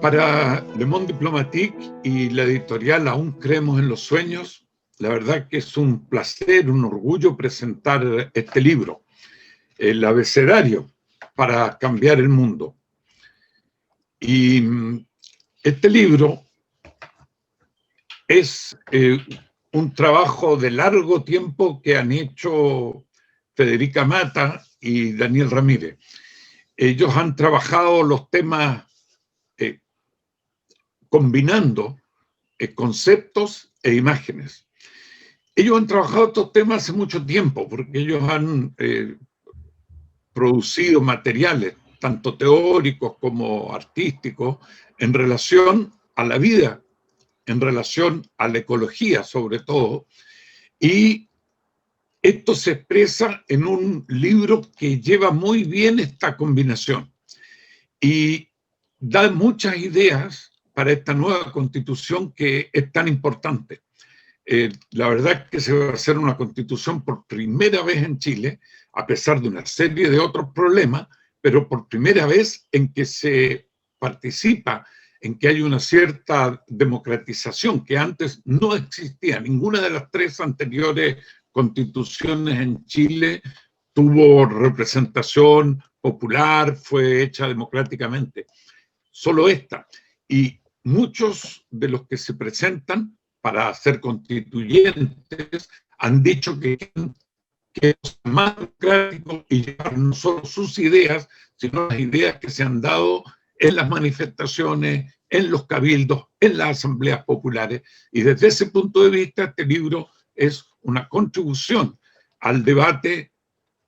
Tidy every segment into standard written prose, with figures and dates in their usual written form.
Para Le Monde Diplomatique y la editorial Aún Creemos en los Sueños, la verdad que es un placer, un orgullo presentar este libro, El abecedario para cambiar el mundo. Y este libro es un trabajo de largo tiempo que han hecho Federica Mata y Daniel Ramírez. Ellos han trabajado los temas combinando conceptos e imágenes. Ellos han trabajado estos temas hace mucho tiempo, porque ellos han producido materiales, tanto teóricos como artísticos, en relación a la vida, en relación a la ecología sobre todo, y esto se expresa en un libro que lleva muy bien esta combinación y da muchas ideas para esta nueva constitución que es tan importante. La verdad es que se va a hacer una constitución por primera vez en Chile, a pesar de una serie de otros problemas, pero por primera vez en que se participa, en que hay una cierta democratización que antes no existía. Ninguna de las tres anteriores constituciones en Chile tuvo representación popular, fue hecha democráticamente. Solo esta. Y muchos de los que se presentan para ser constituyentes han dicho que es más democrático y llevar no solo sus ideas, sino las ideas que se han dado en las manifestaciones, en los cabildos, en las asambleas populares. Y desde ese punto de vista, este libro es una contribución al debate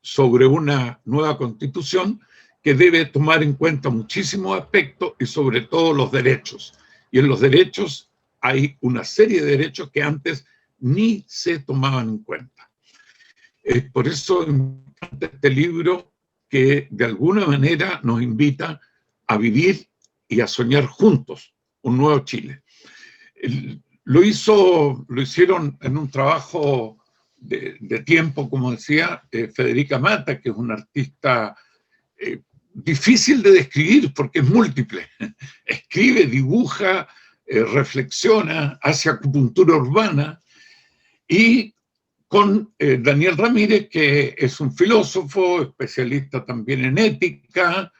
sobre una nueva constitución que debe tomar en cuenta muchísimos aspectos y sobre todo los derechos. Y en los derechos hay una serie de derechos que antes ni se tomaban en cuenta. Es por eso importante este libro que de alguna manera nos invita a vivir y a soñar juntos un nuevo Chile. Lo hicieron en un trabajo de tiempo, como decía Federica Mata, que es una artista difícil de describir porque es múltiple. Escribe, dibuja, reflexiona, hace acupuntura urbana, y con Daniel Ramírez, que es un filósofo, especialista también en ética,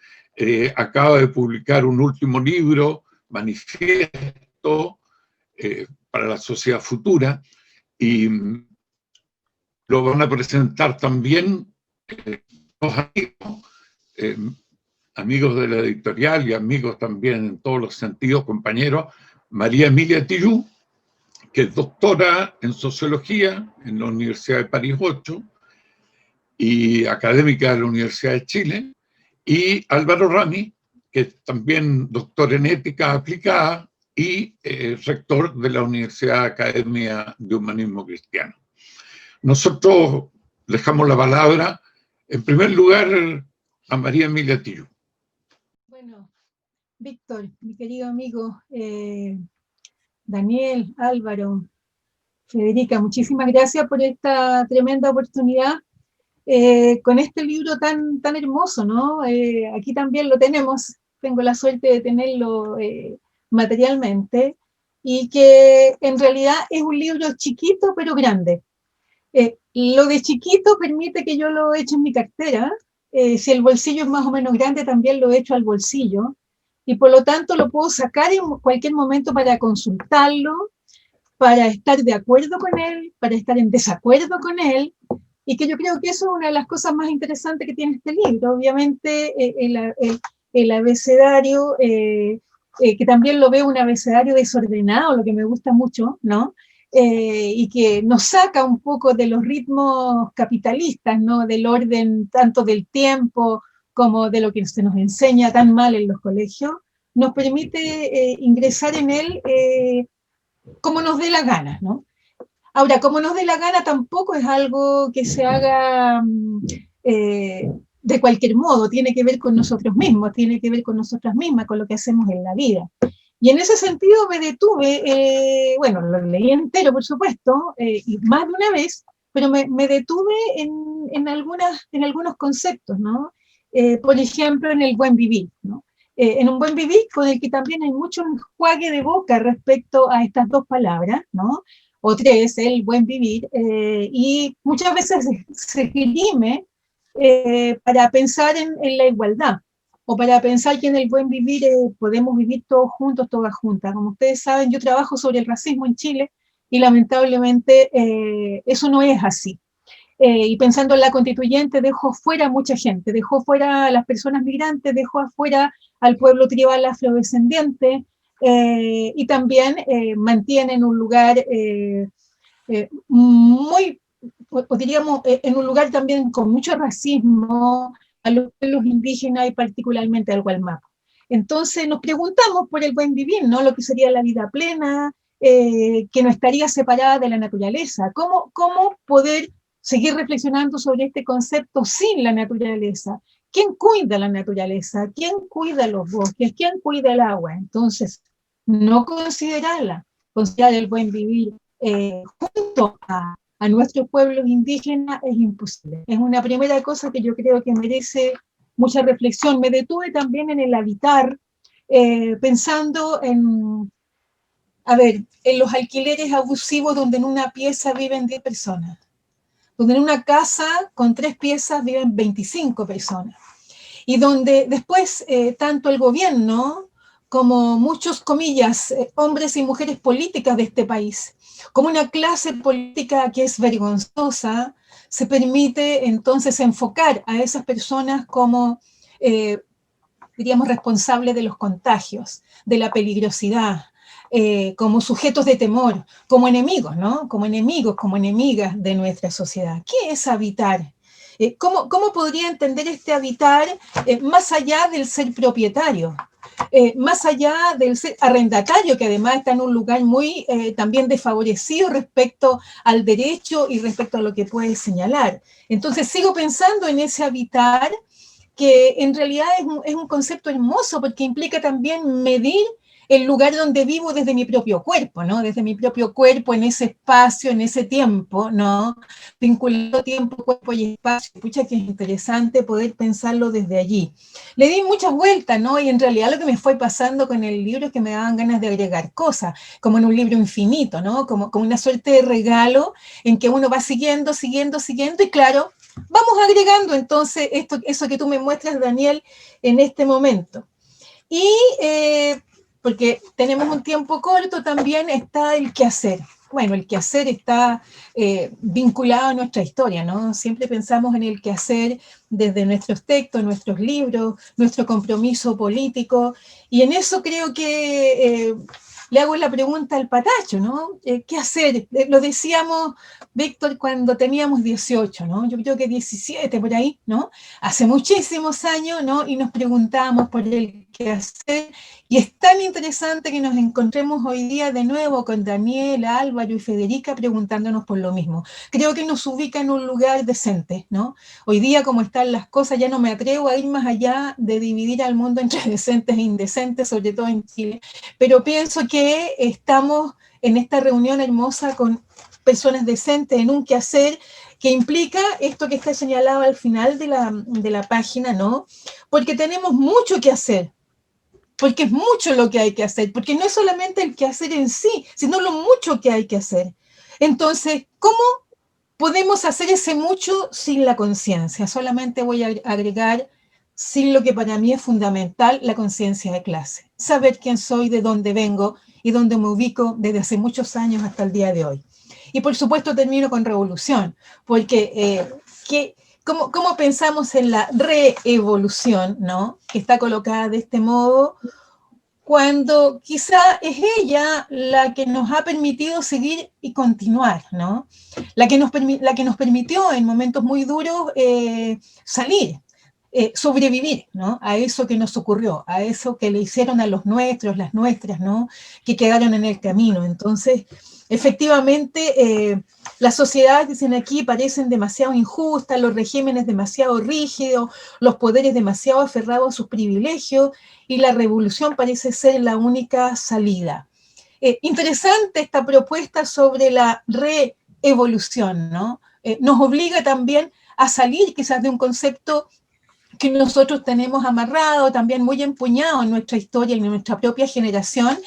acaba de publicar un último libro, Manifiesto para la Sociedad Futura, y lo van a presentar también dos amigos, amigos de la editorial y amigos también en todos los sentidos, compañeros, María Emilia Tillú, que es doctora en Sociología en la Universidad de París 8 y académica de la Universidad de Chile, y Álvaro Rami, que es también doctor en Ética Aplicada y rector de la Universidad Academia de Humanismo Cristiano. Nosotros dejamos la palabra, en primer lugar, a María Emilia Tillú. Bueno, Víctor, mi querido amigo, Daniel, Álvaro, Federica, muchísimas gracias por esta tremenda oportunidad con este libro tan hermoso, ¿no? Aquí también lo tenemos, tengo la suerte de tenerlo materialmente, y que en realidad es un libro chiquito pero grande. Lo de chiquito permite que yo lo eche en mi cartera, si el bolsillo es más o menos grande también lo echo al bolsillo, y por lo tanto lo puedo sacar en cualquier momento para consultarlo, para estar de acuerdo con él, para estar en desacuerdo con él, y que yo creo que eso es una de las cosas más interesantes que tiene este libro. Obviamente el abecedario, que también lo veo un abecedario desordenado, lo que me gusta mucho, ¿no? Y que nos saca un poco de los ritmos capitalistas, ¿no? Del orden tanto del tiempo como de lo que se nos enseña tan mal en los colegios, nos permite ingresar en él como nos dé la gana, ¿no? Ahora, como nos dé la gana tampoco es algo que se haga de cualquier modo, tiene que ver con nosotros mismos, tiene que ver con nosotras mismas, con lo que hacemos en la vida. Y en ese sentido me detuve, bueno, lo leí entero, por supuesto, y más de una vez, pero me detuve en algunos conceptos, ¿no? Por ejemplo, en el buen vivir, ¿no? en un buen vivir, con el que también hay mucho enjuague de boca respecto a estas dos palabras, ¿no? O tres, el buen vivir, y muchas veces se esgrime para pensar en la igualdad, o para pensar que en el buen vivir podemos vivir todos juntos, todas juntas. Como ustedes saben, yo trabajo sobre el racismo en Chile, y lamentablemente eso no es así. Y pensando en la constituyente, dejó fuera a mucha gente, dejó fuera a las personas migrantes, dejó afuera al pueblo tribal afrodescendiente, y también mantiene en un lugar muy, o diríamos, en un lugar también con mucho racismo a los pueblos indígenas y particularmente al Gualmapu. Entonces nos preguntamos por el buen vivir, ¿no? Lo que sería la vida plena, que no estaría separada de la naturaleza. ¿Cómo poder seguir reflexionando sobre este concepto sin la naturaleza? ¿Quién cuida la naturaleza? ¿Quién cuida los bosques? ¿Quién cuida el agua? Entonces, no considerar el buen vivir junto a nuestros pueblos indígenas es imposible. Es una primera cosa que yo creo que merece mucha reflexión. Me detuve también en el habitar, pensando en los alquileres abusivos donde en una pieza viven 10 personas, donde en una casa con 3 piezas viven 25 personas, y donde después tanto el gobierno como muchos, comillas, hombres y mujeres políticas de este país, como una clase política que es vergonzosa, se permite entonces enfocar a esas personas como, diríamos, responsables de los contagios, de la peligrosidad, como sujetos de temor, como enemigos, ¿no? Como enemigos, como enemigas de nuestra sociedad. ¿Qué es habitar? ¿Cómo podría entender este habitar más allá del ser propietario? Más allá del ser arrendatario, que además está en un lugar muy también desfavorecido respecto al derecho y respecto a lo que puede señalar. Entonces sigo pensando en ese habitar, que en realidad es un concepto hermoso porque implica también medir el lugar donde vivo desde mi propio cuerpo, ¿no? Desde mi propio cuerpo, en ese espacio, en ese tiempo, ¿no? Vinculando tiempo, cuerpo y espacio. Pucha, que es interesante poder pensarlo desde allí. Le di muchas vueltas, ¿no? Y en realidad lo que me fue pasando con el libro es que me daban ganas de agregar cosas, como en un libro infinito, ¿no? Como una suerte de regalo en que uno va siguiendo, y claro, vamos agregando entonces eso que tú me muestras, Daniel, en este momento. Y porque tenemos un tiempo corto, también está el quehacer. Bueno, el quehacer está vinculado a nuestra historia, ¿no? Siempre pensamos en el quehacer desde nuestros textos, nuestros libros, nuestro compromiso político, y en eso creo que le hago la pregunta al Patacho, ¿no? ¿Qué hacer? Lo decíamos, Víctor, cuando teníamos 18, ¿no? Yo creo que 17 por ahí, ¿no? Hace muchísimos años, ¿no? Y nos preguntábamos por el qué hacer, y es tan interesante que nos encontremos hoy día de nuevo con Daniel, Álvaro y Federica preguntándonos por lo mismo. Creo que nos ubica en un lugar decente, ¿no? Hoy día, como están las cosas, ya no me atrevo a ir más allá de dividir al mundo entre decentes e indecentes, sobre todo en Chile, pero pienso que estamos en esta reunión hermosa con personas decentes en un quehacer que implica esto que está señalado al final de la página, ¿no? Porque tenemos mucho que hacer, porque es mucho lo que hay que hacer, porque no es solamente el quehacer en sí, sino lo mucho que hay que hacer. Entonces, ¿cómo podemos hacer ese mucho sin la conciencia? Solamente voy a agregar, sin lo que para mí es fundamental, la conciencia de clase. Saber quién soy, de dónde vengo y dónde me ubico desde hace muchos años hasta el día de hoy. Y por supuesto termino con revolución, porque ¿cómo pensamos en la reevolución, ¿no? Que está colocada de este modo, cuando quizá es ella la que nos ha permitido seguir y continuar, ¿no? La que nos permitió en momentos muy duros salir, sobrevivir, ¿no? A eso que nos ocurrió, a eso que le hicieron a los nuestros, las nuestras, ¿no? Que quedaron en el camino. Entonces, efectivamente, las sociedades, dicen aquí, parecen demasiado injustas, los regímenes demasiado rígidos, los poderes demasiado aferrados a sus privilegios, y la revolución parece ser la única salida. Interesante esta propuesta sobre la reevolución, ¿no? Nos obliga también a salir quizás de un concepto que nosotros tenemos amarrado, también muy empuñado en nuestra historia, en nuestra propia generación,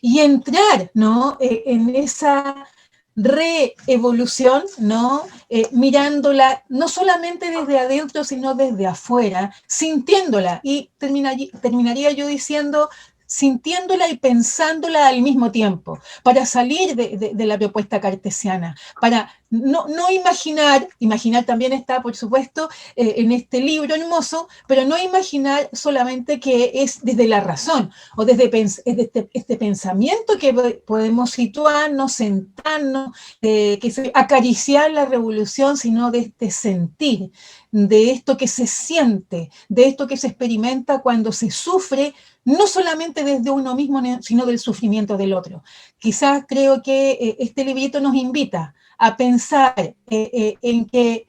y entrar, ¿no? En esa reevolución, ¿no? Mirándola no solamente desde adentro, sino desde afuera, sintiéndola. Y terminaría yo diciendo, sintiéndola y pensándola al mismo tiempo, para salir de la propuesta cartesiana, para no imaginar también está, por supuesto, en este libro hermoso, pero no imaginar solamente que es desde la razón, o desde este pensamiento que podemos situarnos, sentarnos, acariciar la revolución, sino de este sentir, de esto que se siente, de esto que se experimenta cuando se sufre, no solamente desde uno mismo, sino del sufrimiento del otro. Quizás creo que este librito nos invita a pensar en que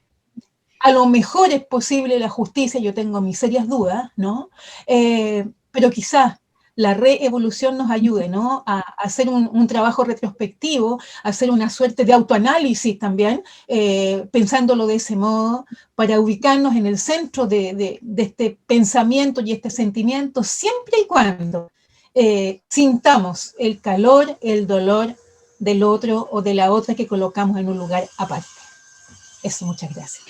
a lo mejor es posible la justicia, yo tengo mis serias dudas, ¿no? Pero quizás la reevolución nos ayude, ¿no? A hacer un trabajo retrospectivo, a hacer una suerte de autoanálisis también, pensándolo de ese modo, para ubicarnos en el centro de este pensamiento y este sentimiento, siempre y cuando sintamos el calor, el dolor del otro o de la otra que colocamos en un lugar aparte. Eso, muchas gracias.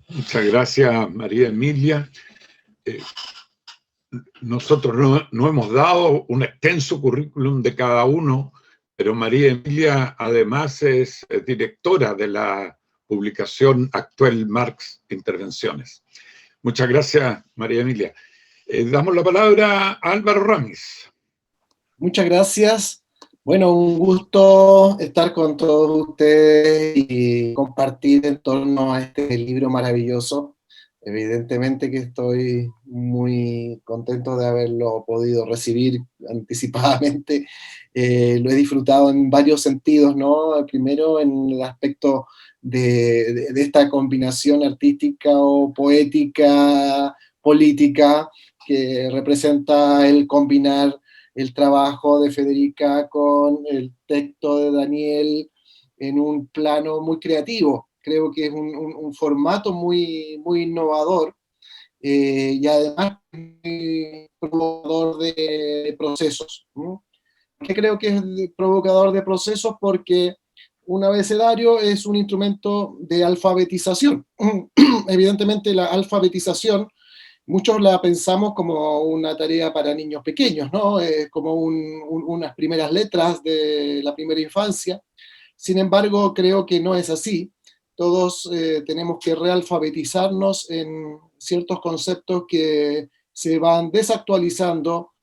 Muchas gracias, María Emilia. Nosotros no hemos dado un extenso currículum de cada uno, pero María Emilia además es directora de la publicación actual Marx Intervenciones. Muchas gracias, María Emilia. Damos la palabra a Álvaro Ramis. Muchas gracias. Bueno, un gusto estar con todos ustedes y compartir en torno a este libro maravilloso. Evidentemente que estoy muy contento de haberlo podido recibir anticipadamente. Lo he disfrutado en varios sentidos, ¿no? Primero en el aspecto de esta combinación artística o poética, política, que representa el combinar el trabajo de Federica con el texto de Daniel en un plano muy creativo. Creo que es un formato muy, muy innovador y además muy provocador de procesos. ¿No? ¿Por qué creo que es provocador de procesos? Porque un abecedario es un instrumento de alfabetización. Evidentemente la alfabetización muchos la pensamos como una tarea para niños pequeños, ¿no? Como unas primeras letras de la primera infancia. Sin embargo, creo que no es así. Todos tenemos que realfabetizarnos en ciertos conceptos que se van desactualizando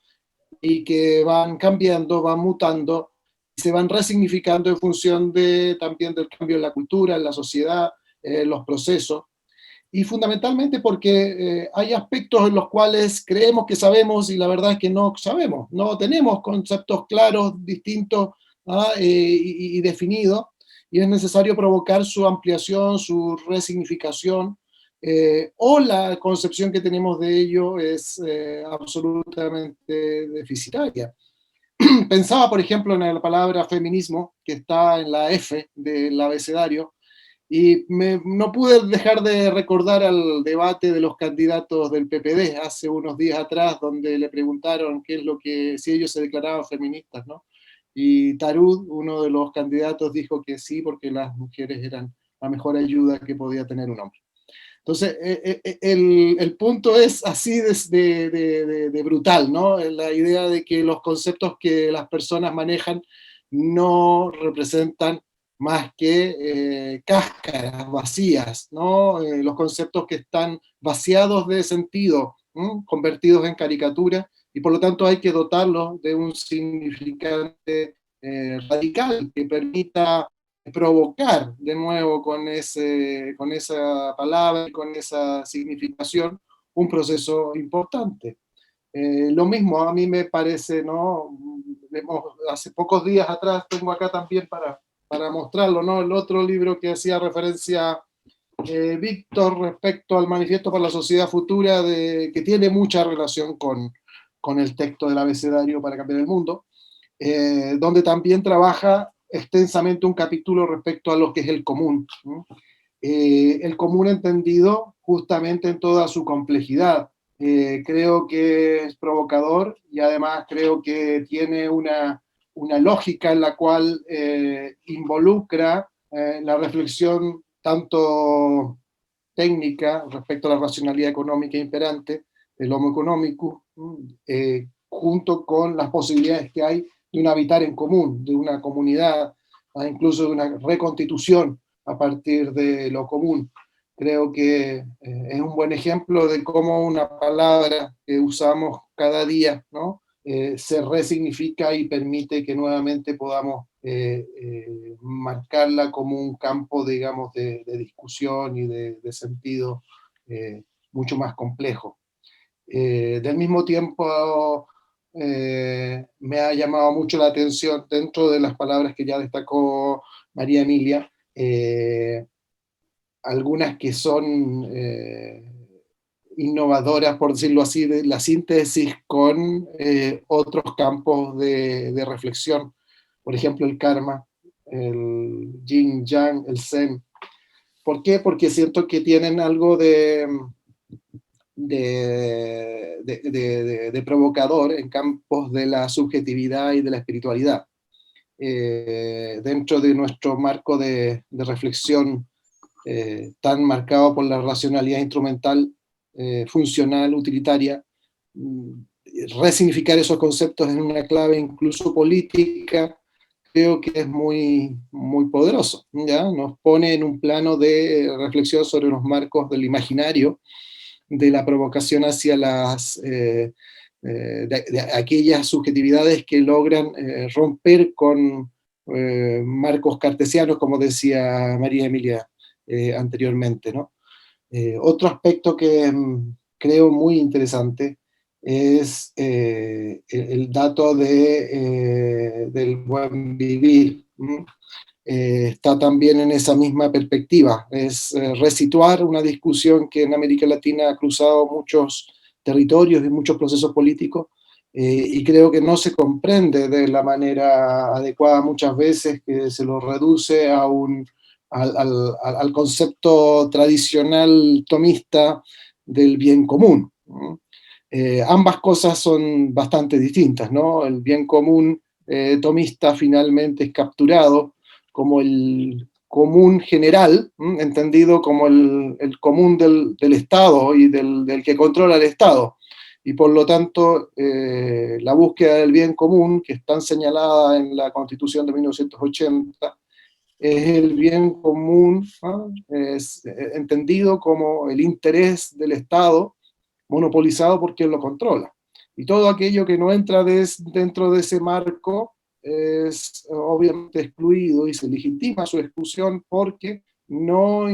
y que van cambiando, van mutando, y se van resignificando en función también del cambio en la cultura, en la sociedad, los procesos. Y fundamentalmente porque hay aspectos en los cuales creemos que sabemos y la verdad es que no sabemos, no tenemos conceptos claros, distintos y definidos, y es necesario provocar su ampliación, su resignificación, o la concepción que tenemos de ello es absolutamente deficitaria. Pensaba, por ejemplo, en la palabra feminismo, que está en la F del abecedario, y no pude dejar de recordar al debate de los candidatos del PPD hace unos días atrás, donde le preguntaron qué es lo que, si ellos se declaraban feministas, ¿no? Y Tarud, uno de los candidatos, dijo que sí, porque las mujeres eran la mejor ayuda que podía tener un hombre. Entonces, el punto es así de brutal, ¿no? La idea de que los conceptos que las personas manejan no representan más que cáscaras vacías, ¿no? Los conceptos que están vaciados de sentido, convertidos en caricatura, y por lo tanto hay que dotarlos de un significante radical que permita provocar de nuevo con esa palabra y con esa significación un proceso importante. Lo mismo a mí me parece, ¿no? Hace pocos días atrás, tengo acá también para mostrarlo, ¿no? El otro libro que hacía referencia Víctor respecto al Manifiesto para la Sociedad Futura, que tiene mucha relación con el texto del abecedario para cambiar el mundo, donde también trabaja extensamente un capítulo respecto a lo que es el común, ¿no? el común entendido justamente en toda su complejidad. Creo que es provocador y además creo que tiene una lógica en la cual involucra la reflexión tanto técnica respecto a la racionalidad económica imperante, el homo economicus, junto con las posibilidades que hay de un habitar en común, de una comunidad, incluso de una reconstitución a partir de lo común. Creo que es un buen ejemplo de cómo una palabra que usamos cada día, ¿no? Se resignifica y permite que nuevamente podamos marcarla como un campo, digamos, de discusión y de sentido mucho más complejo. Del mismo tiempo, me ha llamado mucho la atención, dentro de las palabras que ya destacó María Emilia, algunas que son innovadoras, por decirlo así, de la síntesis con otros campos de reflexión. Por ejemplo, el karma, el yin, yang, el zen. ¿Por qué? Porque siento que tienen algo de provocador en campos de la subjetividad y de la espiritualidad. Dentro de nuestro marco de reflexión tan marcado por la racionalidad instrumental, funcional, utilitaria, resignificar esos conceptos en una clave incluso política, creo que es muy, muy poderoso, ¿ya? Nos pone en un plano de reflexión sobre los marcos del imaginario, de la provocación hacia las de aquellas subjetividades que logran romper con marcos cartesianos, como decía María Emilia anteriormente, ¿no? Otro aspecto que creo muy interesante es el dato del buen vivir. Está también en esa misma perspectiva, es resituar una discusión que en América Latina ha cruzado muchos territorios y muchos procesos políticos, y creo que no se comprende de la manera adecuada muchas veces, que se lo reduce a al concepto tradicional tomista del bien común. Ambas cosas son bastante distintas, ¿no? El bien común tomista finalmente es capturado como el común general, entendido como el común del Estado y del que controla el Estado. Y por lo tanto, la búsqueda del bien común, que es tan señalada en la Constitución de 1980, es el bien común, ¿no? Es entendido como el interés del Estado monopolizado por quien lo controla. Y todo aquello que no entra dentro de ese marco es obviamente excluido y se legitima su exclusión porque no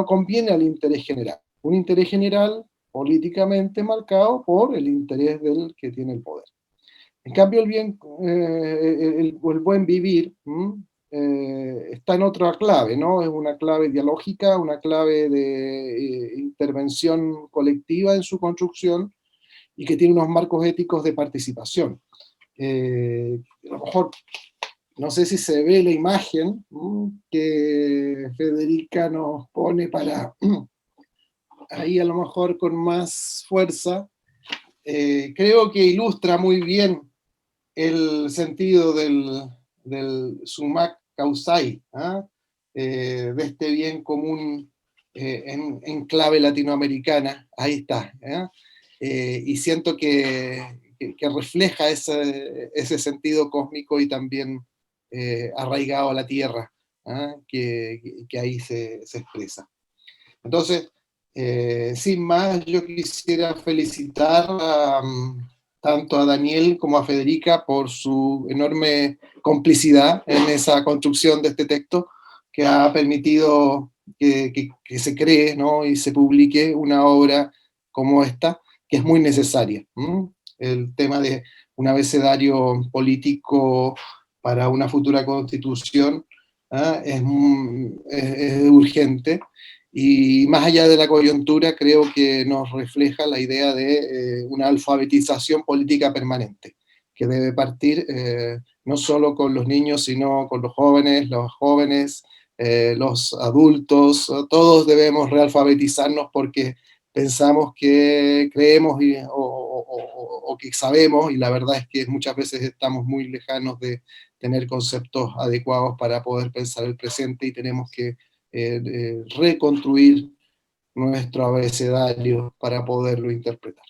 conviene al interés general. Un interés general políticamente marcado por el interés del que tiene el poder. En cambio, el buen vivir está en otra clave, ¿no? Es una clave dialógica, una clave de intervención colectiva en su construcción, y que tiene unos marcos éticos de participación. A lo mejor, no sé si se ve la imagen que Federica nos pone para ahí a lo mejor con más fuerza. Creo que ilustra muy bien el sentido del sumac causai, de este bien común en clave latinoamericana. Ahí está. Y siento que refleja ese sentido cósmico y también arraigado a la tierra, que ahí se expresa. Entonces, sin más, yo quisiera felicitar tanto a Daniel como a Federica por su enorme complicidad en esa construcción de este texto, que ha permitido que se cree, ¿no? Y se publique una obra como esta, que es muy necesaria. El tema de un abecedario político para una futura constitución es urgente. Y más allá de la coyuntura, creo que nos refleja la idea de una alfabetización política permanente, que debe partir no solo con los niños, sino con los jóvenes los adultos, todos debemos realfabetizarnos porque pensamos que creemos o que sabemos, y la verdad es que muchas veces estamos muy lejanos de tener conceptos adecuados para poder pensar el presente, y tenemos que reconstruir nuestro abecedario para poderlo interpretar.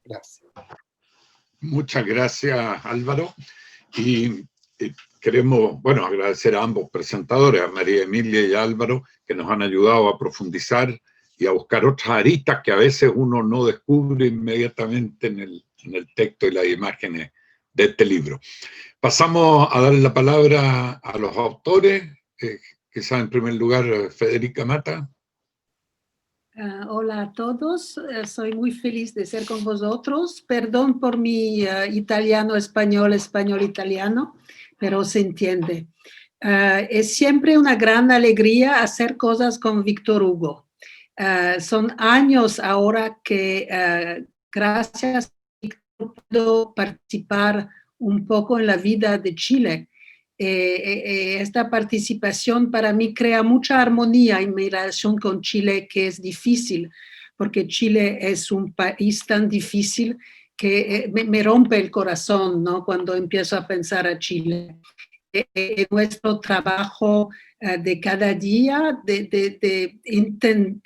Gracias. Muchas gracias, Álvaro. Y queremos, bueno, agradecer a ambos presentadores, a María Emilia y a Álvaro, que nos han ayudado a profundizar y a buscar otras aristas que a veces uno no descubre inmediatamente en el texto y las imágenes de este libro. Pasamos a dar la palabra a los autores, quizás en primer lugar Federica Mata. Hola a todos, soy muy feliz de ser con vosotros. Perdón por mi italiano-español, español-italiano, pero se entiende. Es siempre una gran alegría hacer cosas con Víctor Hugo. Son años ahora que gracias a Víctor puedo participar un poco en la vida de Chile. Esta participación para mí crea mucha armonía en mi relación con Chile, que es difícil, porque Chile es un país tan difícil que me rompe el corazón, ¿no? Cuando empiezo a pensar a Chile. Nuestro trabajo de cada día, de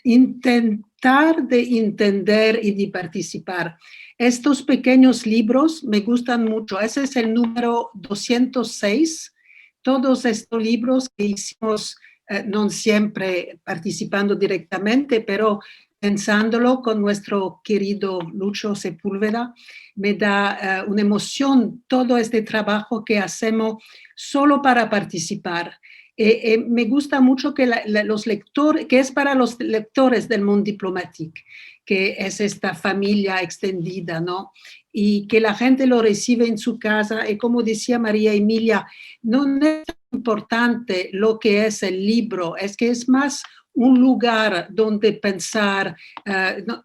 intentar de entender y de participar. Estos pequeños libros me gustan mucho. Ese es el número 206. Todos estos libros que hicimos, no siempre participando directamente, pero pensándolo con nuestro querido Lucho Sepúlveda, me da una emoción todo este trabajo que hacemos solo para participar. Me gusta mucho que los lectores, que es para los lectores del Monde Diplomatique, que es esta familia extendida, ¿no? Y que la gente lo recibe en su casa, y como decía María Emilia, no es importante lo que es el libro, es que es más un lugar donde pensar,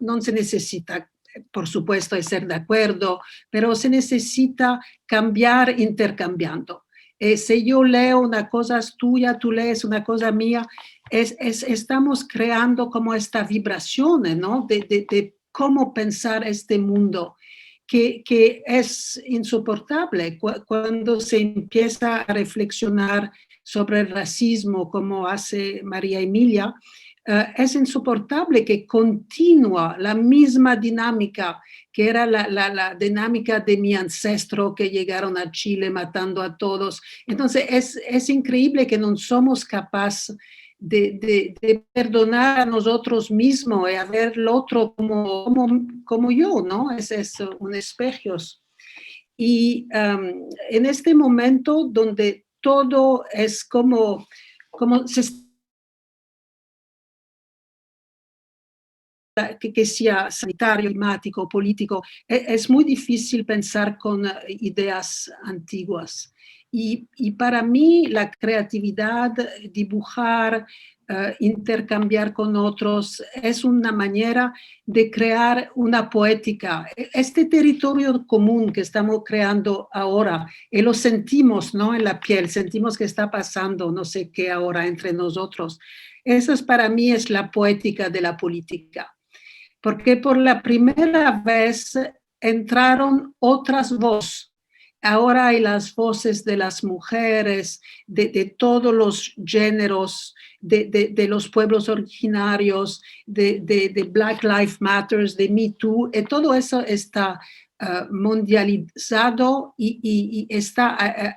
no se necesita, por supuesto, ser de acuerdo, pero se necesita cambiar intercambiando. Si yo leo una cosa es tuya, tú lees una cosa mía, estamos creando como esta vibración, ¿no? De cómo pensar este mundo, que es insoportable cuando se empieza a reflexionar sobre el racismo, como hace María Emilia. Es insoportable que continúa la misma dinámica que era la dinámica de mi ancestro que llegaron a Chile matando a todos. Entonces es increíble que no somos capaces de perdonar a nosotros mismos y a ver el otro como yo, ¿no? Es un espejo. Y en este momento donde todo es como que sea sanitario, climático, político, es muy difícil pensar con ideas antiguas. Y para mí la creatividad, dibujar, intercambiar con otros, es una manera de crear una poética. Este territorio común que estamos creando ahora, y lo sentimos, ¿no? En la piel, sentimos que está pasando no sé qué ahora entre nosotros. Eso para mí es la poética de la política. Porque por la primera vez entraron otras voces. Ahora hay las voces de las mujeres, de todos los géneros, de los pueblos originarios, de Black Lives Matter, de Me Too, y todo eso está mundializado y está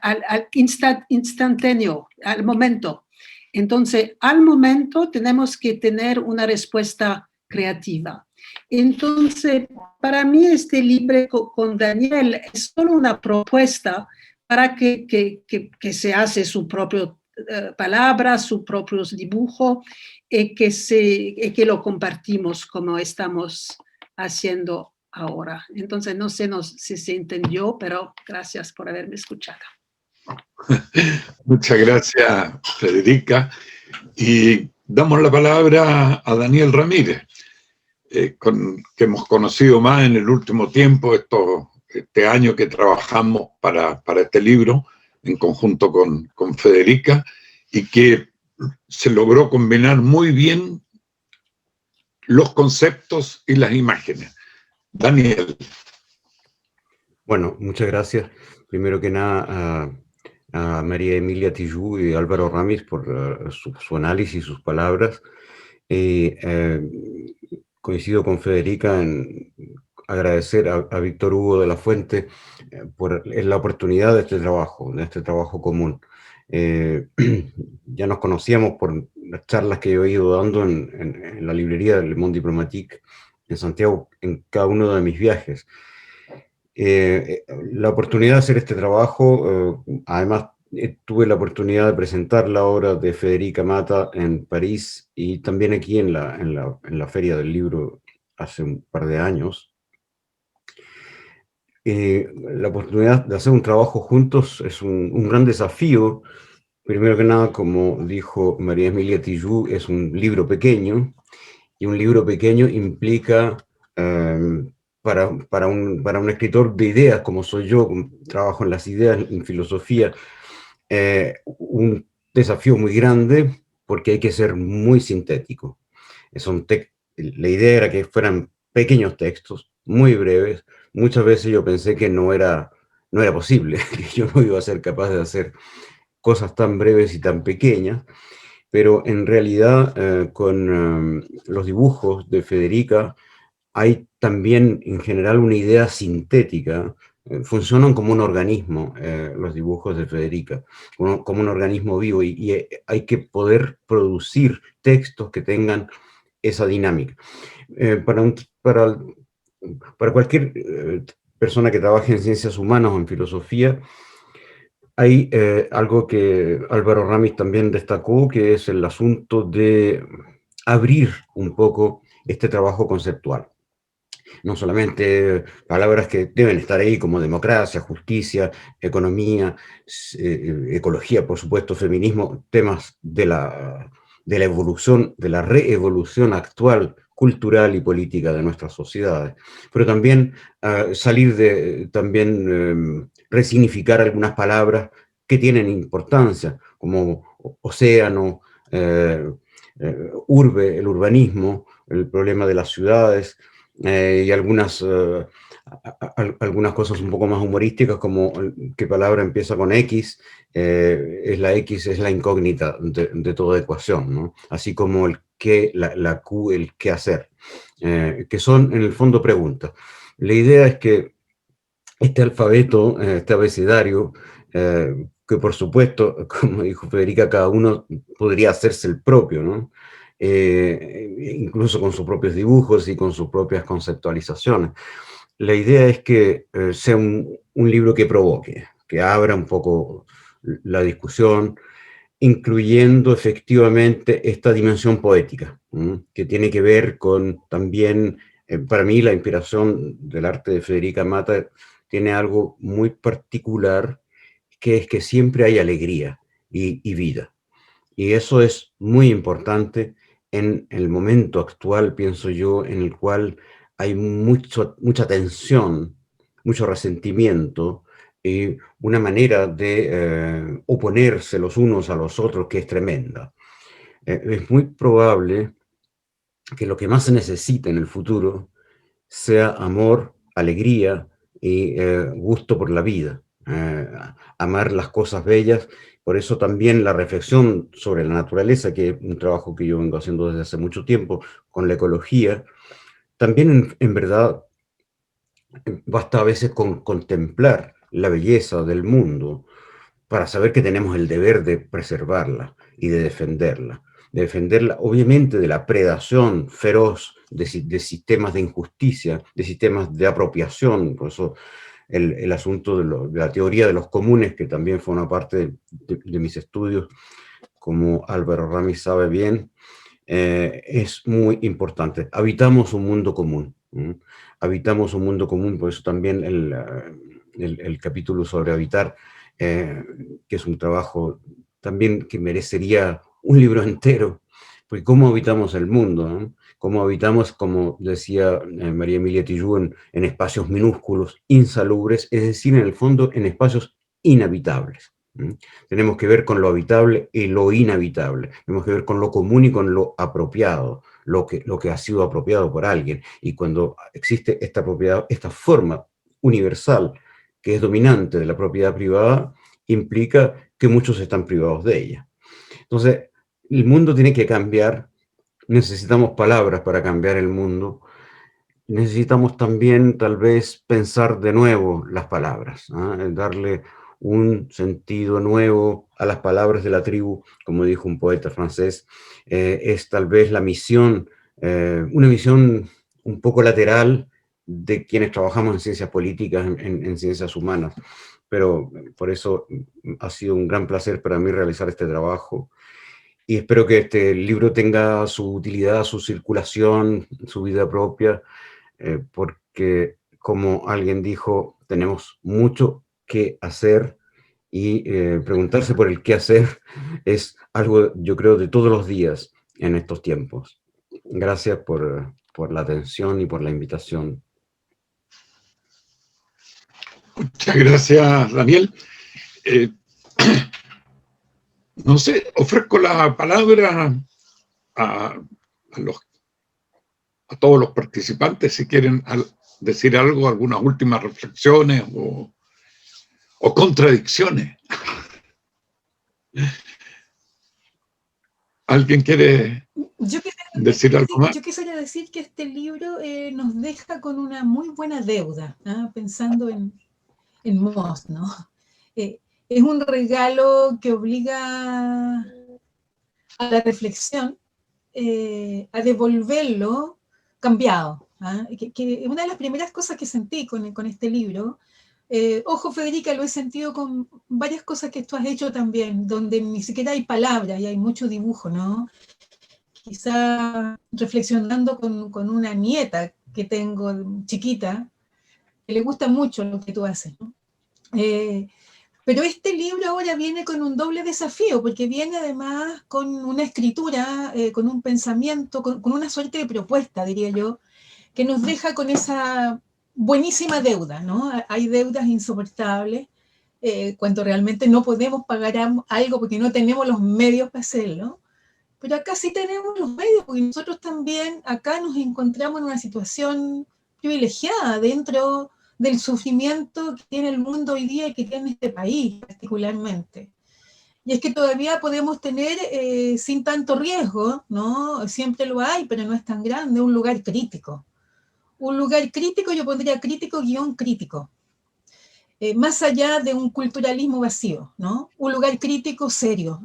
al instantáneo, al momento. Entonces, al momento tenemos que tener una respuesta creativa. Entonces, para mí este libro con Daniel es solo una propuesta para que se hace su propia palabra, sus propios dibujos, y que lo compartimos como estamos haciendo ahora. Entonces, no sé si se entendió, pero gracias por haberme escuchado. Muchas gracias, Federica. Y damos la palabra a Daniel Ramírez, que hemos conocido más en el último tiempo, este año que trabajamos para este libro, en conjunto con Federica, y que se logró combinar muy bien los conceptos y las imágenes. Daniel. Bueno, muchas gracias. Primero que nada a María Emilia Tijoux y Álvaro Ramis por su análisis y sus palabras. Coincido con Federica en agradecer a Víctor Hugo de la Fuente por la oportunidad de este trabajo común. Ya nos conocíamos por las charlas que yo he ido dando en la librería del Le Monde Diplomatique en Santiago en cada uno de mis viajes. La oportunidad de hacer este trabajo, además tuve la oportunidad de presentar la obra de Federica Mata en París y también aquí en la Feria del Libro hace un par de años. La oportunidad de hacer un trabajo juntos es un gran desafío. Primero que nada, como dijo María Emilia Tijoux, es un libro pequeño, y un libro pequeño implica, para un escritor de ideas como soy yo, trabajo en las ideas, en filosofía, un desafío muy grande porque hay que ser muy sintético. La idea era que fueran pequeños textos, muy breves. Muchas veces yo pensé que no era posible, que yo no iba a ser capaz de hacer cosas tan breves y tan pequeñas, pero en realidad con los dibujos de Federica hay también en general una idea sintética. Funcionan como un organismo los dibujos de Federica, como un organismo vivo, y hay que poder producir textos que tengan esa dinámica. Para cualquier persona que trabaje en ciencias humanas o en filosofía, hay algo que Álvaro Ramis también destacó, que es el asunto de abrir un poco este trabajo conceptual. No solamente palabras que deben estar ahí como democracia, justicia, economía, ecología, por supuesto, feminismo, temas de la evolución, de la reevolución actual, cultural y política de nuestras sociedades, pero también resignificar algunas palabras que tienen importancia, como océano, urbe, el urbanismo, el problema de las ciudades, y algunas cosas un poco más humorísticas, como qué palabra empieza con X, X es la incógnita de toda ecuación, ¿no? Así como el qué, la Q, el qué hacer, que son en el fondo preguntas. La idea es que este alfabeto, este abecedario, que por supuesto, como dijo Federica, cada uno podría hacerse el propio, ¿no? Incluso con sus propios dibujos y con sus propias conceptualizaciones. La idea es que sea un libro que provoque, que abra un poco la discusión, incluyendo efectivamente esta dimensión poética, que tiene que ver con también, para mí, la inspiración del arte de Federica Mata tiene algo muy particular, que es que siempre hay alegría y vida. Y eso es muy importante en el momento actual, pienso yo, en el cual hay mucha tensión, mucho resentimiento, y una manera de oponerse los unos a los otros que es tremenda. Es muy probable que lo que más se necesite en el futuro sea amor, alegría y gusto por la vida, amar las cosas bellas. Por eso también la reflexión sobre la naturaleza, que es un trabajo que yo vengo haciendo desde hace mucho tiempo con la ecología, también en verdad basta a veces con contemplar la belleza del mundo para saber que tenemos el deber de preservarla y de defenderla obviamente de la predación feroz de sistemas de injusticia, de sistemas de apropiación. Por eso el asunto de la teoría de los comunes, que también fue una parte de mis estudios, como Álvaro Ramis sabe bien, es muy importante. Habitamos un mundo común. Habitamos un mundo común, por eso también el capítulo sobre habitar, que es un trabajo también que merecería un libro entero, porque cómo habitamos el mundo, ¿no? Cómo habitamos, como decía María Emilia Tijoux, en espacios minúsculos, insalubres, es decir, en el fondo, en espacios inhabitables. Tenemos que ver con lo habitable y lo inhabitable. Tenemos que ver con lo común y con lo apropiado, lo que ha sido apropiado por alguien. Y cuando existe esta propiedad, esta forma universal que es dominante de la propiedad privada, implica que muchos están privados de ella. Entonces, el mundo tiene que cambiar. Necesitamos palabras para cambiar el mundo. Necesitamos también, tal vez, pensar de nuevo las palabras, darle un sentido nuevo a las palabras de la tribu, como dijo un poeta francés. Es tal vez la misión, una misión un poco lateral de quienes trabajamos en ciencias políticas, en ciencias humanas. Pero por eso ha sido un gran placer para mí realizar este trabajo. Y espero que este libro tenga su utilidad, su circulación, su vida propia, porque, como alguien dijo, tenemos mucho que hacer y preguntarse por el qué hacer es algo, yo creo, de todos los días en estos tiempos. Gracias por la atención y por la invitación. Muchas gracias, Daniel. No sé, ofrezco la palabra a todos los participantes si quieren decir algo, algunas últimas reflexiones o contradicciones. ¿Alguien quiere decir algo más? Yo quisiera decir que este libro nos deja con una muy buena deuda, pensando en Moss, ¿no? Es un regalo que obliga a la reflexión, a devolverlo cambiado. Que una de las primeras cosas que sentí con este libro, ojo, Federica, lo he sentido con varias cosas que tú has hecho también, donde ni siquiera hay palabras y hay mucho dibujo, ¿no? Quizá reflexionando con una nieta que tengo chiquita, que le gusta mucho lo que tú haces, ¿no? Pero este libro ahora viene con un doble desafío, porque viene además con una escritura, con un pensamiento, con una suerte de propuesta, diría yo, que nos deja con esa buenísima deuda, ¿no? Hay deudas insoportables, cuando realmente no podemos pagar algo porque no tenemos los medios para hacerlo, pero acá sí tenemos los medios, porque nosotros también acá nos encontramos en una situación privilegiada dentro del sufrimiento que tiene el mundo hoy día y que tiene este país particularmente. Y es que todavía podemos tener, sin tanto riesgo, ¿no? Siempre lo hay, pero no es tan grande, un lugar crítico. Un lugar crítico, yo pondría crítico guión crítico. Más allá de un culturalismo vacío, ¿no? Un lugar crítico serio,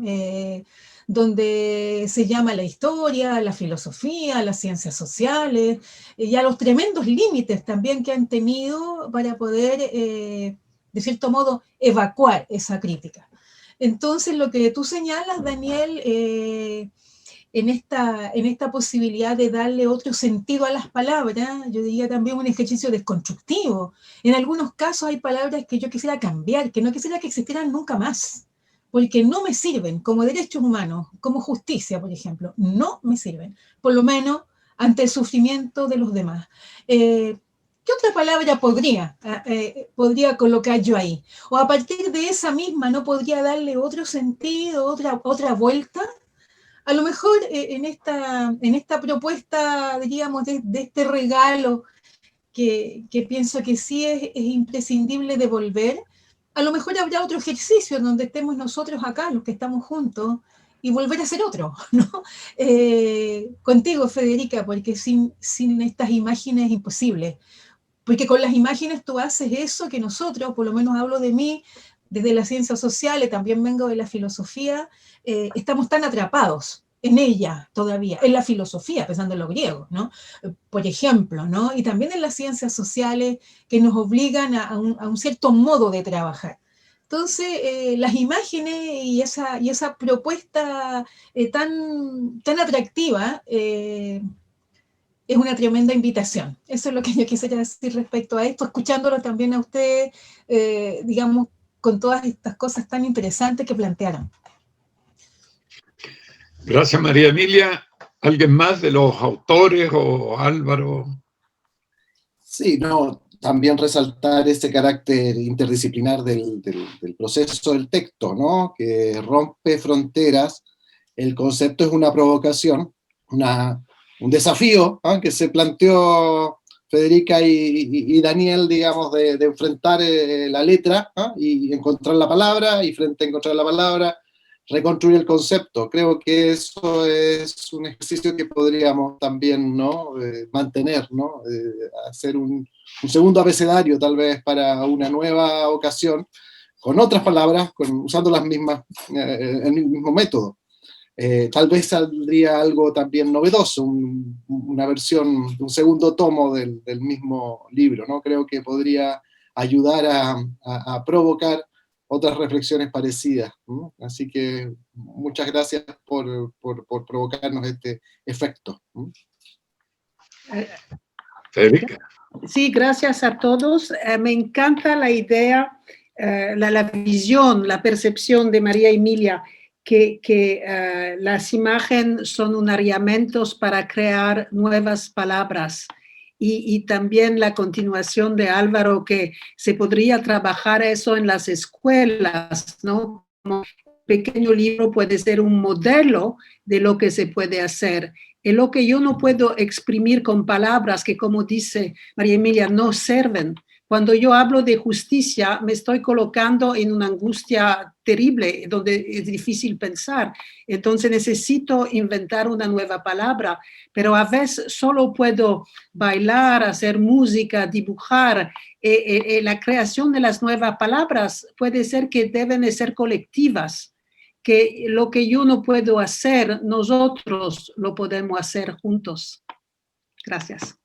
donde se llama la historia, la filosofía, las ciencias sociales, y a los tremendos límites también que han tenido para poder, de cierto modo, evacuar esa crítica. Entonces, lo que tú señalas, Daniel, en esta posibilidad de darle otro sentido a las palabras, yo diría también un ejercicio desconstructivo. En algunos casos hay palabras que yo quisiera cambiar, que no quisiera que existieran nunca más, porque no me sirven como derechos humanos, como justicia, por ejemplo, no me sirven, por lo menos ante el sufrimiento de los demás. ¿Qué otra palabra podría colocar yo ahí? O a partir de esa misma, ¿no podría darle otro sentido, otra vuelta? A lo mejor en esta propuesta, diríamos, de este regalo que pienso que sí es imprescindible devolver, a lo mejor habrá otro ejercicio donde estemos nosotros acá, los que estamos juntos, y volver a hacer otro, ¿no? Contigo, Federica, porque sin estas imágenes es imposible. Porque con las imágenes tú haces eso que nosotros, por lo menos hablo de mí, desde las ciencias sociales, también vengo de la filosofía, estamos tan atrapados en ella todavía, en la filosofía, pensando en los griegos, ¿no? Por ejemplo, ¿no? Y también en las ciencias sociales que nos obligan a un cierto modo de trabajar. Entonces, las imágenes y esa propuesta tan atractiva es una tremenda invitación. Eso es lo que yo quisiera decir respecto a esto, escuchándolo también a ustedes, digamos, con todas estas cosas tan interesantes que plantearon. Gracias, María Emilia. ¿Alguien más de los autores o Álvaro? Sí, no, también resaltar ese carácter interdisciplinar del proceso del texto, ¿no? Que rompe fronteras. El concepto es una provocación, un desafío, ¿ah? Que se planteó Federica y Daniel, digamos, de enfrentar la letra, ¿ah? Y encontrar la palabra, y frente a encontrar la palabra, reconstruir el concepto. Creo que eso es un ejercicio que podríamos también, ¿no? Mantener, ¿no? Hacer un segundo abecedario tal vez para una nueva ocasión, con otras palabras, usando las mismas, el mismo método. Tal vez saldría algo también novedoso, una versión, un segundo tomo del mismo libro, ¿no? Creo que podría ayudar a provocar otras reflexiones parecidas, ¿no? Así que muchas gracias por provocarnos este efecto, ¿no? Federica. Sí, gracias a todos. Me encanta la idea, la visión, la percepción de María Emilia, que las imágenes son ornamentos para crear nuevas palabras. Y también la continuación de Álvaro, que se podría trabajar eso en las escuelas, ¿no? Como pequeño libro puede ser un modelo de lo que se puede hacer. Es lo que yo no puedo exprimir con palabras que, como dice María Emilia, no sirven. Cuando yo hablo de justicia, me estoy colocando en una angustia terrible, donde es difícil pensar. Entonces necesito inventar una nueva palabra, pero a veces solo puedo bailar, hacer música, dibujar. La creación de las nuevas palabras puede ser que deben de ser colectivas, que lo que yo no puedo hacer, nosotros lo podemos hacer juntos. Gracias.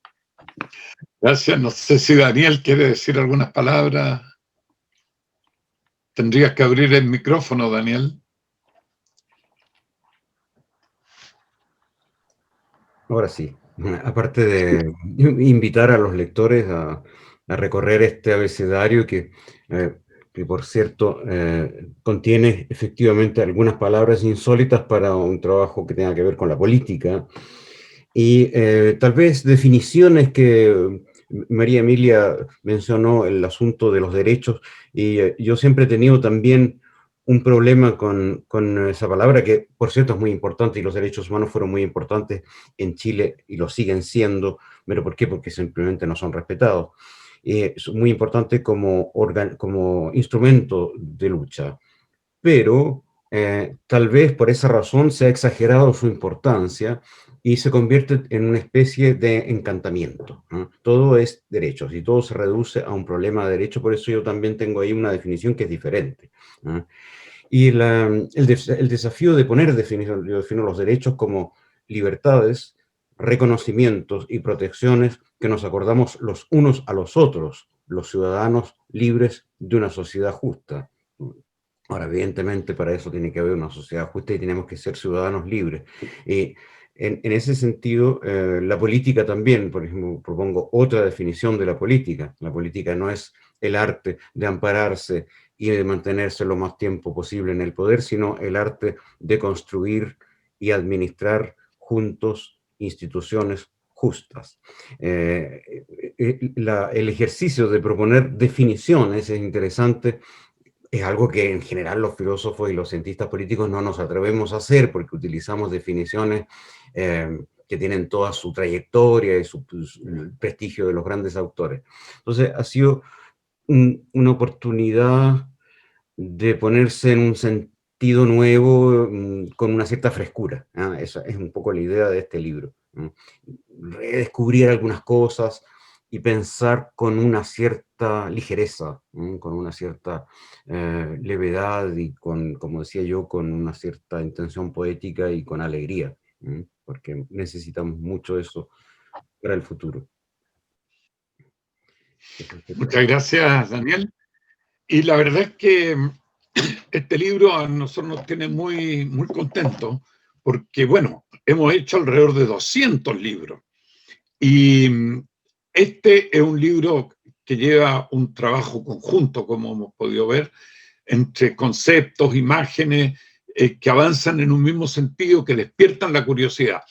Gracias. No sé si Daniel quiere decir algunas palabras. Tendrías que abrir el micrófono, Daniel. Ahora sí, aparte de invitar a los lectores a recorrer este abecedario que por cierto, contiene efectivamente algunas palabras insólitas para un trabajo que tenga que ver con la política, y tal vez definiciones que María Emilia mencionó, el asunto de los derechos, y yo siempre he tenido también un problema con esa palabra, que por cierto es muy importante, y los derechos humanos fueron muy importantes en Chile, y lo siguen siendo, pero ¿por qué? Porque simplemente no son respetados. Es muy importante como instrumento de lucha, pero tal vez por esa razón se ha exagerado su importancia y se convierte en una especie de encantamiento, ¿no? Todo es derechos y todo se reduce a un problema de derecho, por eso yo también tengo ahí una definición que es diferente, ¿no? Y el desafío de poner definición, yo defino los derechos como libertades, reconocimientos y protecciones que nos acordamos los unos a los otros, los ciudadanos libres de una sociedad justa. Ahora, evidentemente, para eso tiene que haber una sociedad justa y tenemos que ser ciudadanos libres. En ese sentido, la política también, por ejemplo, propongo otra definición de la política. La política no es el arte de ampararse y de mantenerse lo más tiempo posible en el poder, sino el arte de construir y administrar juntos instituciones justas. El ejercicio de proponer definiciones es interesante. Es algo que en general los filósofos y los cientistas políticos no nos atrevemos a hacer, porque utilizamos definiciones que tienen toda su trayectoria y el prestigio de los grandes autores. Entonces ha sido una oportunidad de ponerse en un sentido nuevo, con una cierta frescura, ¿no? Esa es un poco la idea de este libro, ¿no? Redescubrir algunas cosas y pensar con una cierta ligereza, ¿no? Con una cierta levedad y como decía yo, con una cierta intención poética y con alegría, ¿no? Porque necesitamos mucho eso para el futuro. Muchas gracias, Daniel. Y la verdad es que este libro a nosotros nos tiene muy, muy contentos, porque, bueno, hemos hecho alrededor de 200 libros. Y este es un libro que lleva un trabajo conjunto, como hemos podido ver, entre conceptos, imágenes, que avanzan en un mismo sentido, que despiertan la curiosidad.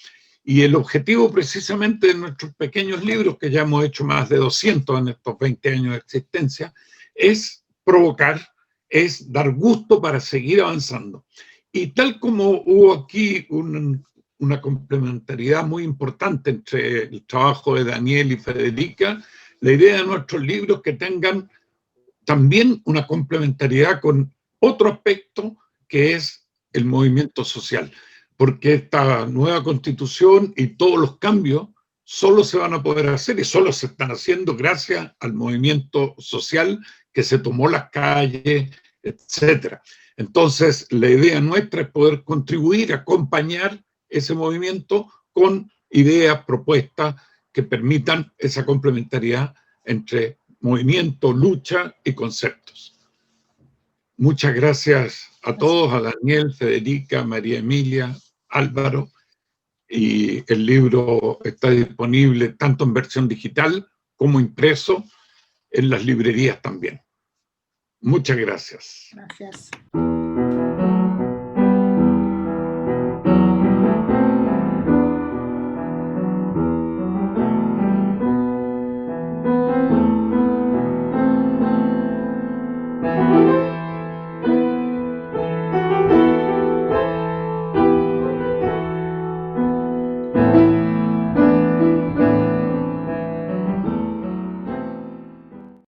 Y el objetivo precisamente de nuestros pequeños libros, que ya hemos hecho más de 200 en estos 20 años de existencia, es provocar, es dar gusto para seguir avanzando. Y tal como hubo aquí una complementariedad muy importante entre el trabajo de Daniel y Federica, la idea de nuestros libros es que tengan también una complementariedad con otro aspecto que es el movimiento social, porque esta nueva constitución y todos los cambios solo se van a poder hacer y solo se están haciendo gracias al movimiento social que se tomó las calles, etc. Entonces, la idea nuestra es poder contribuir, acompañar ese movimiento con ideas, propuestas que permitan esa complementariedad entre movimiento, lucha y conceptos. Muchas gracias a todos, a Daniel, Federica, María Emilia, Álvaro, y el libro está disponible tanto en versión digital como impreso en las librerías también. Muchas gracias. Gracias.